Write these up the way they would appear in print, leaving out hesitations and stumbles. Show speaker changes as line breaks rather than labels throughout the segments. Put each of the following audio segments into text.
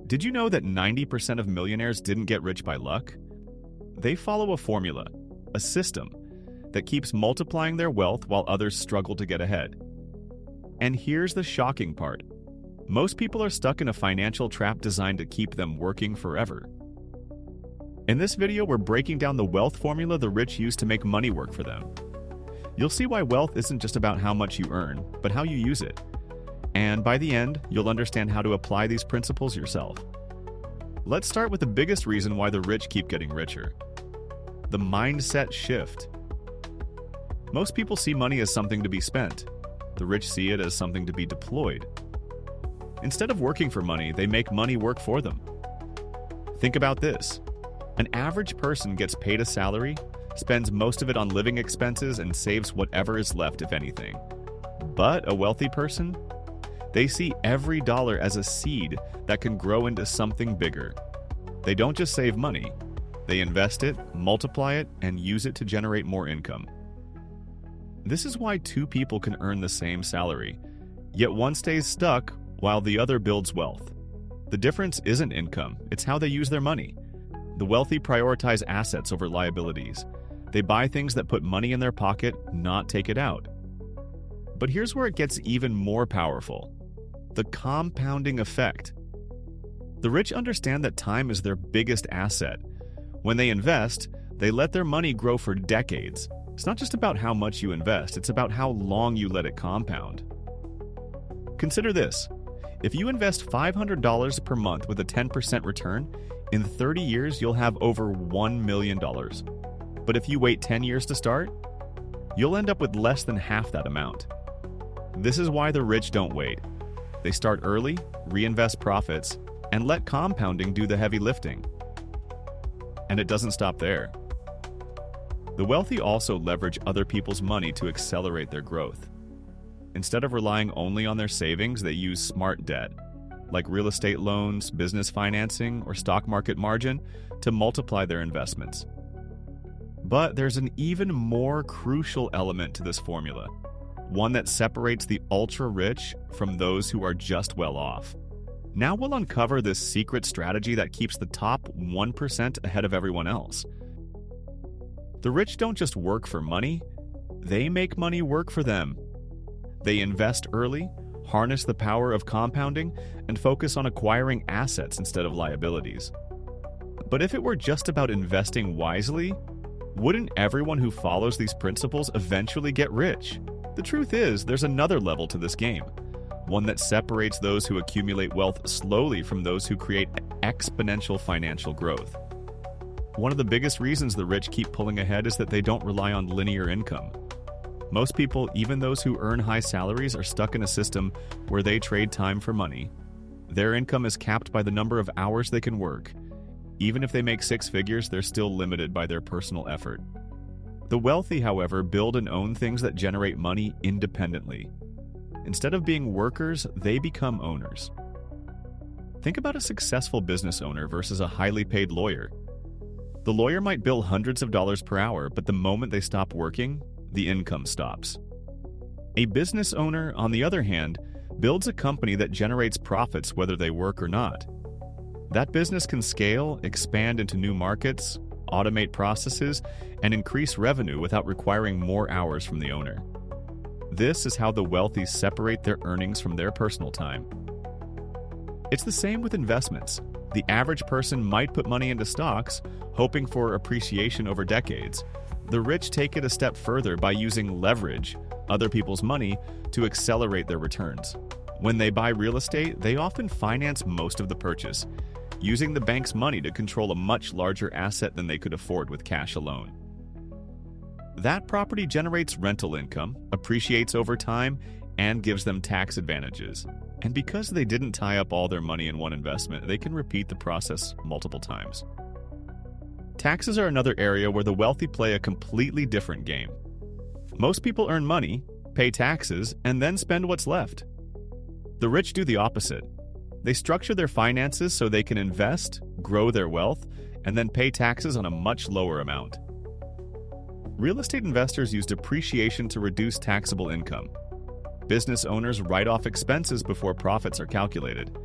Did you know that 90% of millionaires didn't get rich by luck? They follow a formula, a system, that keeps multiplying their wealth while others struggle to get ahead. And here's the shocking part. Most people are stuck in a financial trap designed to keep them working forever. In this video, we're breaking down the wealth formula the rich use to make money work for them. You'll see why wealth isn't just about how much you earn, but how you use it. And by the end, you'll understand how to apply these principles yourself. Let's start with the biggest reason why the rich keep getting richer. The mindset shift. Most people see money as something to be spent. The rich see it as something to be deployed. Instead of working for money, they make money work for them. Think about this. An average person gets paid a salary, spends most of it on living expenses, and saves whatever is left, if anything. But a wealthy person? They see every dollar as a seed that can grow into something bigger. They don't just save money. They invest it, multiply it, and use it to generate more income. This is why two people can earn the same salary, yet one stays stuck while the other builds wealth. The difference isn't income, it's how they use their money. The wealthy prioritize assets over liabilities. They buy things that put money in their pocket, not take it out. But here's where it gets even more powerful. The compounding effect. The rich understand that time is their biggest asset. When they invest, they let their money grow for decades. It's not just about how much you invest, it's about how long you let it compound. Consider this. If you invest $500 per month with a 10% return, in 30 years you'll have over $1 million. But if you wait 10 years to start, you'll end up with less than half that amount. This is why the rich don't wait. They start early, reinvest profits, and let compounding do the heavy lifting. And it doesn't stop there. The wealthy also leverage other people's money to accelerate their growth. Instead of relying only on their savings, they use smart debt, like real estate loans, business financing, or stock market margin, to multiply their investments. But there's an even more crucial element to this formula, one that separates the ultra-rich from those who are just well off. Now we'll uncover this secret strategy that keeps the top 1% ahead of everyone else. The rich don't just work for money, they make money work for them. They invest early, harness the power of compounding, and focus on acquiring assets instead of liabilities. But if it were just about investing wisely, wouldn't everyone who follows these principles eventually get rich? The truth is, there's another level to this game, one that separates those who accumulate wealth slowly from those who create exponential financial growth. One of the biggest reasons the rich keep pulling ahead is that they don't rely on linear income. Most people, even those who earn high salaries, are stuck in a system where they trade time for money. Their income is capped by the number of hours they can work. Even if they make six figures, they're still limited by their personal effort. The wealthy, however, build and own things that generate money independently. Instead of being workers, they become owners. Think about a successful business owner versus a highly paid lawyer. The lawyer might bill hundreds of dollars per hour, but the moment they stop working, the income stops. A business owner, on the other hand, builds a company that generates profits whether they work or not. That business can scale, expand into new markets, automate processes, and increase revenue without requiring more hours from the owner. This is how the wealthy separate their earnings from their personal time. It's the same with investments. The average person might put money into stocks, hoping for appreciation over decades. The rich take it a step further by using leverage, other people's money, to accelerate their returns. When they buy real estate, they often finance most of the purchase, using the bank's money to control a much larger asset than they could afford with cash alone. That property generates rental income, appreciates over time, and gives them tax advantages. And because they didn't tie up all their money in one investment, they can repeat the process multiple times. Taxes are another area where the wealthy play a completely different game. Most people earn money, pay taxes, and then spend what's left. The rich do the opposite. They structure their finances so they can invest, grow their wealth, and then pay taxes on a much lower amount. Real estate investors use depreciation to reduce taxable income. Business owners write off expenses before profits are calculated.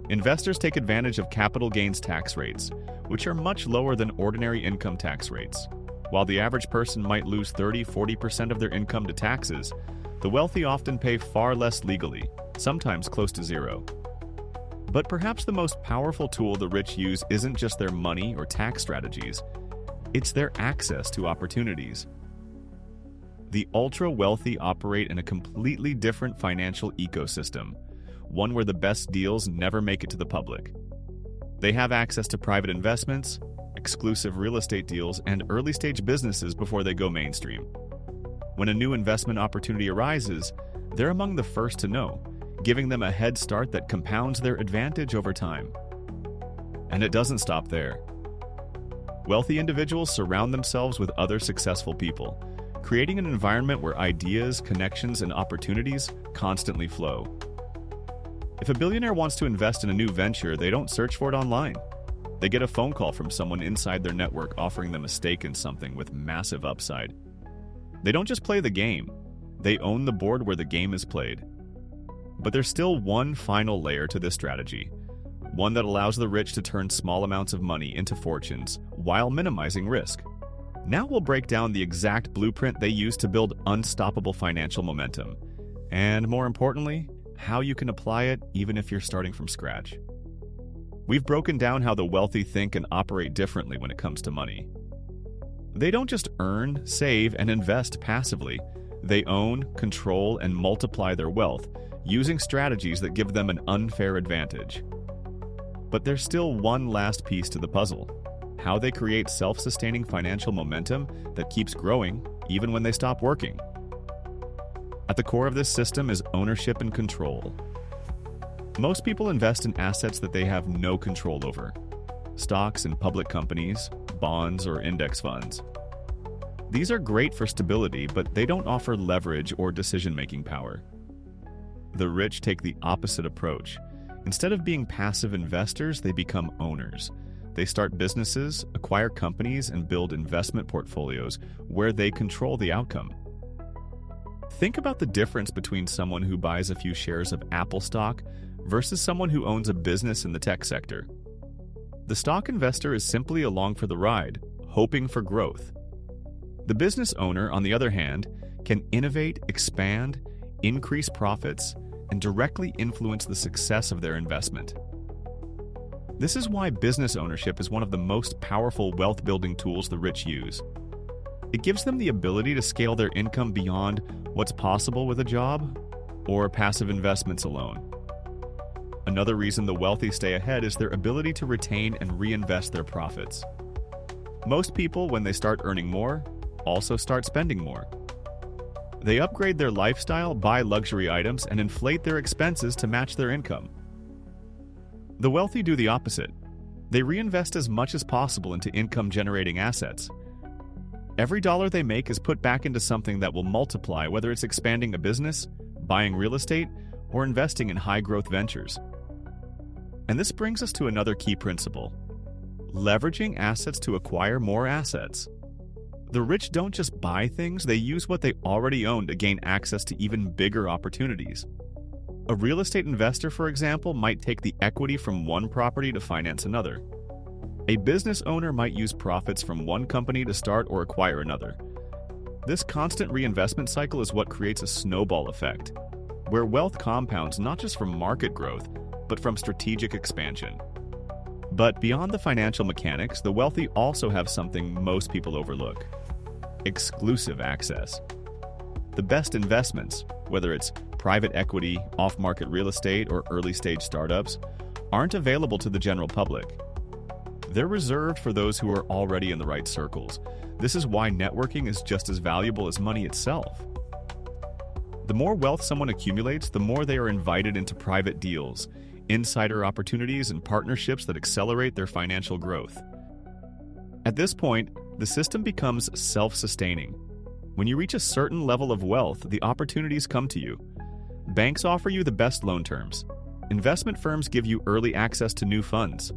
Investors take advantage of capital gains tax rates, which are much lower than ordinary income tax rates. While the average person might lose 30–40% of their income to taxes, the wealthy often pay far less legally, sometimes close to zero. But perhaps the most powerful tool the rich use isn't just their money or tax strategies, it's their access to opportunities. The ultra-wealthy operate in a completely different financial ecosystem, one where the best deals never make it to the public. They have access to private investments, exclusive real estate deals, and early-stage businesses before they go mainstream. When a new investment opportunity arises, they're among the first to know, giving them a head start that compounds their advantage over time. And it doesn't stop there. Wealthy individuals surround themselves with other successful people, creating an environment where ideas, connections, and opportunities constantly flow. If a billionaire wants to invest in a new venture, they don't search for it online. They get a phone call from someone inside their network offering them a stake in something with massive upside. They don't just play the game, they own the board where the game is played. But there's still one final layer to this strategy, one that allows the rich to turn small amounts of money into fortunes while minimizing risk. Now we'll break down the exact blueprint they use to build unstoppable financial momentum, and more importantly, how you can apply it even if you're starting from scratch. We've broken down how the wealthy think and operate differently when it comes to money. They don't just earn, save, and invest passively. They own, control, and multiply their wealth using strategies that give them an unfair advantage. But there's still one last piece to the puzzle: how they create self-sustaining financial momentum that keeps growing even when they stop working. At the core of this system is ownership and control. Most people invest in assets that they have no control over: stocks in public companies, bonds, or index funds. These are great for stability, but they don't offer leverage or decision-making power. The rich take the opposite approach. Instead of being passive investors, they become owners. They start businesses, acquire companies, and build investment portfolios where they control the outcome. Think about the difference between someone who buys a few shares of Apple stock versus someone who owns a business in the tech sector. The stock investor is simply along for the ride, hoping for growth. The business owner, on the other hand, can innovate, expand, increase profits, and directly influence the success of their investment. This is why business ownership is one of the most powerful wealth-building tools the rich use. It gives them the ability to scale their income beyond what's possible with a job or passive investments alone. Another reason the wealthy stay ahead is their ability to retain and reinvest their profits. Most people, when they start earning more, also start spending more. They upgrade their lifestyle, buy luxury items, and inflate their expenses to match their income. The wealthy do the opposite. They reinvest as much as possible into income-generating assets. Every dollar they make is put back into something that will multiply, whether it's expanding a business, buying real estate, or investing in high-growth ventures. And this brings us to another key principle: leveraging assets to acquire more assets. The rich don't just buy things, they use what they already own to gain access to even bigger opportunities. A real estate investor, for example, might take the equity from one property to finance another. A business owner might use profits from one company to start or acquire another. This constant reinvestment cycle is what creates a snowball effect, where wealth compounds not just from market growth, but from strategic expansion. But beyond the financial mechanics, the wealthy also have something most people overlook: exclusive access. The best investments, whether it's private equity, off-market real estate, or early-stage startups, aren't available to the general public. They're reserved for those who are already in the right circles. This is why networking is just as valuable as money itself. The more wealth someone accumulates, the more they are invited into private deals, insider opportunities, and partnerships that accelerate their financial growth. At this point, the system becomes self-sustaining. When you reach a certain level of wealth, the opportunities come to you. Banks offer you the best loan terms. Investment firms give you early access to new funds.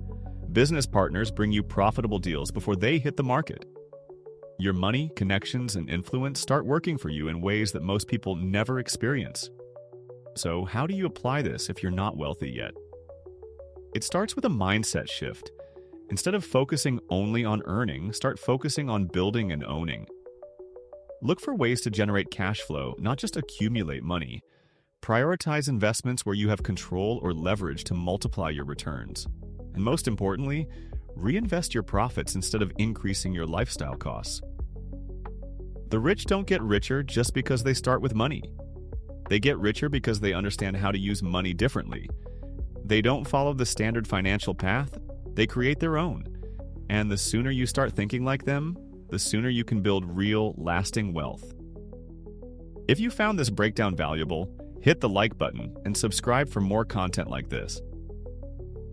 Business partners bring you profitable deals before they hit the market. Your money, connections, and influence start working for you in ways that most people never experience. So how do you apply this if you're not wealthy yet? It starts with a mindset shift. Instead of focusing only on earning, start focusing on building and owning. Look for ways to generate cash flow, not just accumulate money. Prioritize investments where you have control or leverage to multiply your returns. And most importantly, reinvest your profits instead of increasing your lifestyle costs. The rich don't get richer just because they start with money. They get richer because they understand how to use money differently. They don't follow the standard financial path, they create their own. And the sooner you start thinking like them, the sooner you can build real, lasting wealth. If you found this breakdown valuable, hit the like button and subscribe for more content like this.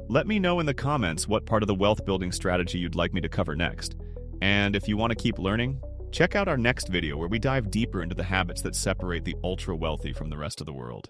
Let me know in the comments what part of the wealth building strategy you'd like me to cover next. And if you want to keep learning, check out our next video where we dive deeper into the habits that separate the ultra wealthy from the rest of the world.